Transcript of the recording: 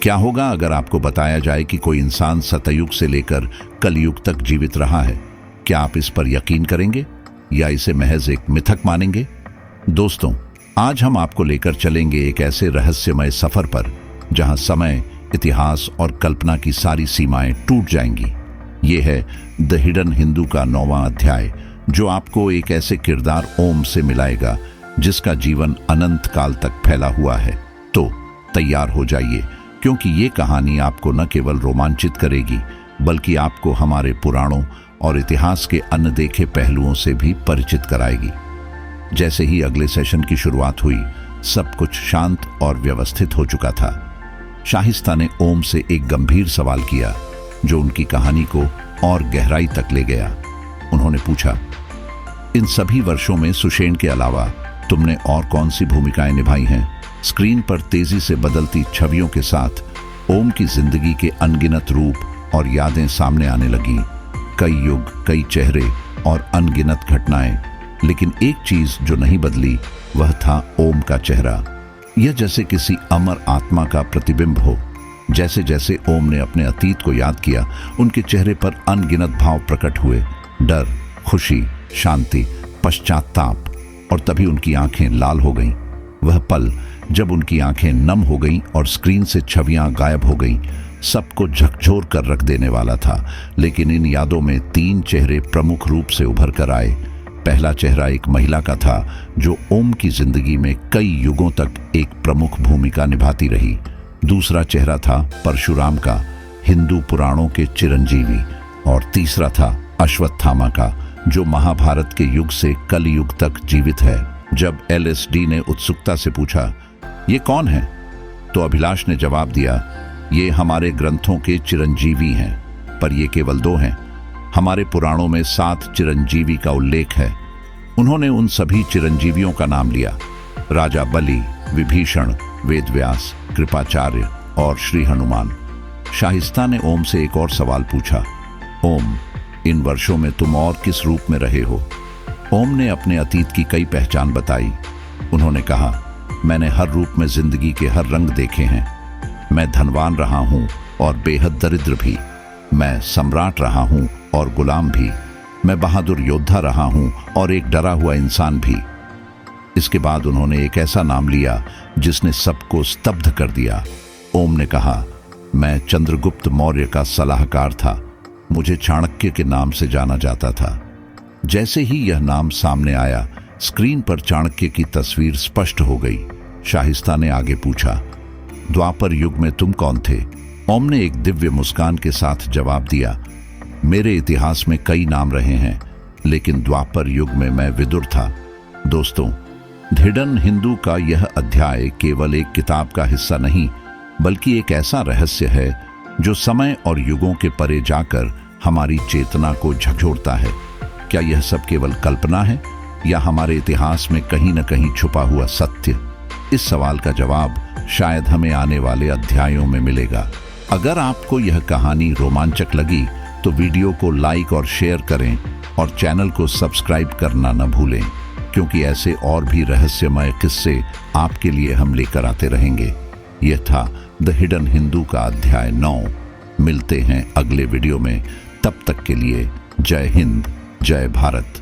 क्या होगा अगर आपको बताया जाए कि कोई इंसान सतयुग से लेकर कलयुग तक जीवित रहा है? क्या आप इस पर यकीन करेंगे या इसे महज एक मिथक मानेंगे? दोस्तों, आज हम आपको लेकर चलेंगे एक ऐसे रहस्यमय सफर पर जहां समय, इतिहास और कल्पना की सारी सीमाएं टूट जाएंगी। ये है द हिडन हिंदू का 9वां अध्याय, जो आपको एक ऐसे किरदार ओम से मिलाएगा जिसका जीवन अनंत काल तक फैला हुआ है। तो तैयार हो जाइए, क्योंकि ये कहानी आपको न केवल रोमांचित करेगी बल्कि आपको हमारे पुराणों और इतिहास के अनदेखे पहलुओं से भी परिचित कराएगी। जैसे ही अगले सेशन की शुरुआत हुई, सब कुछ शांत और व्यवस्थित हो चुका था। शाहिस्ता ने ओम से एक गंभीर सवाल किया जो उनकी कहानी को और गहराई तक ले गया। उन्होंने पूछा, इन सभी वर्षों में सुषेण के अलावा तुमने और कौन सी भूमिकाएं निभाई हैं? स्क्रीन पर तेजी से बदलती छवियों के साथ ओम की जिंदगी के अनगिनत रूप और यादें सामने आने लगीं। कई युग, कई चेहरे और अनगिनत घटनाएं, लेकिन एक चीज जो नहीं बदली वह था ओम का चेहरा। यह जैसे किसी अमर आत्मा का प्रतिबिंब हो। जैसे जैसे ओम ने अपने अतीत को याद किया, उनके चेहरे पर अनगिनत भाव प्रकट हुए। डर, खुशी, शांति, पश्चाताप, और तभी उनकी आंखें लाल हो गईं। वह पल जब उनकी आंखें नम हो गईं और स्क्रीन से छवियां गायब हो गईं, सबको झकझोर कर रख देने वाला था। लेकिन इन यादों में 3 चेहरे प्रमुख रूप से उभर कर आए। पहला चेहरा एक महिला का था जो ओम की जिंदगी में कई युगों तक एक प्रमुख भूमिका निभाती रही। दूसरा चेहरा था परशुराम का, हिंदू पुराणों के चिरंजीवी। और तीसरा था अश्वत्थामा का, जो महाभारत के युग से कल युग तक जीवित है। जब LSD ने उत्सुकता से पूछा, ये कौन है, तो अभिलाष ने जवाब दिया, ये हमारे ग्रंथों के चिरंजीवी हैं, पर ये केवल 2 हैं। हमारे पुराणों में 7 चिरंजीवी का उल्लेख है। उन्होंने उन सभी चिरंजीवियों का नाम लिया, राजा बलि, विभीषण, वेदव्यास, कृपाचार्य और श्री हनुमान। शाहिस्ता ने ओम से एक और सवाल पूछा, ओम, इन वर्षों में तुम और किस रूप में रहे हो? ओम ने अपने अतीत की कई पहचान बताई। उन्होंने कहा, मैंने हर रूप में जिंदगी के हर रंग देखे हैं। मैं धनवान रहा हूं और बेहद दरिद्र भी। मैं सम्राट रहा हूं और गुलाम भी। मैं बहादुर योद्धा रहा हूं और एक डरा हुआ इंसान भी। इसके बाद उन्होंने एक ऐसा नाम लिया जिसने सबको स्तब्ध कर दिया। ओम ने कहा, मैं चंद्रगुप्त मौर्य का सलाहकार था। मुझे चाणक्य के नाम से जाना जाता था। जैसे ही यह नाम सामने आया, स्क्रीन पर चाणक्य की तस्वीर स्पष्ट हो गई। शाहिस्ता ने आगे पूछा, द्वापर युग में तुम कौन थे? ओम ने एक दिव्य मुस्कान के साथ जवाब दिया, मेरे इतिहास में कई नाम रहे हैं, लेकिन द्वापर युग में मैं विदुर था। दोस्तों, हिडन हिंदू का यह अध्याय केवल एक किताब का हिस्सा नहीं, बल्कि एक ऐसा रहस्य है जो समय और युगों के परे जाकर हमारी चेतना को झकझोरता है। क्या यह सब केवल कल्पना है या हमारे इतिहास में कहीं न कहीं छुपा हुआ सत्य? इस सवाल का जवाब शायद हमें आने वाले अध्यायों में मिलेगा। अगर आपको यह कहानी रोमांचक लगी तो वीडियो को लाइक और शेयर करें और चैनल को सब्सक्राइब करना न भूलें, क्योंकि ऐसे और भी रहस्यमय किस्से आपके लिए हम लेकर आते रहेंगे। यह था द हिडन हिंदू का अध्याय 9। मिलते हैं अगले वीडियो में। तब तक के लिए जय हिंद, जय भारत।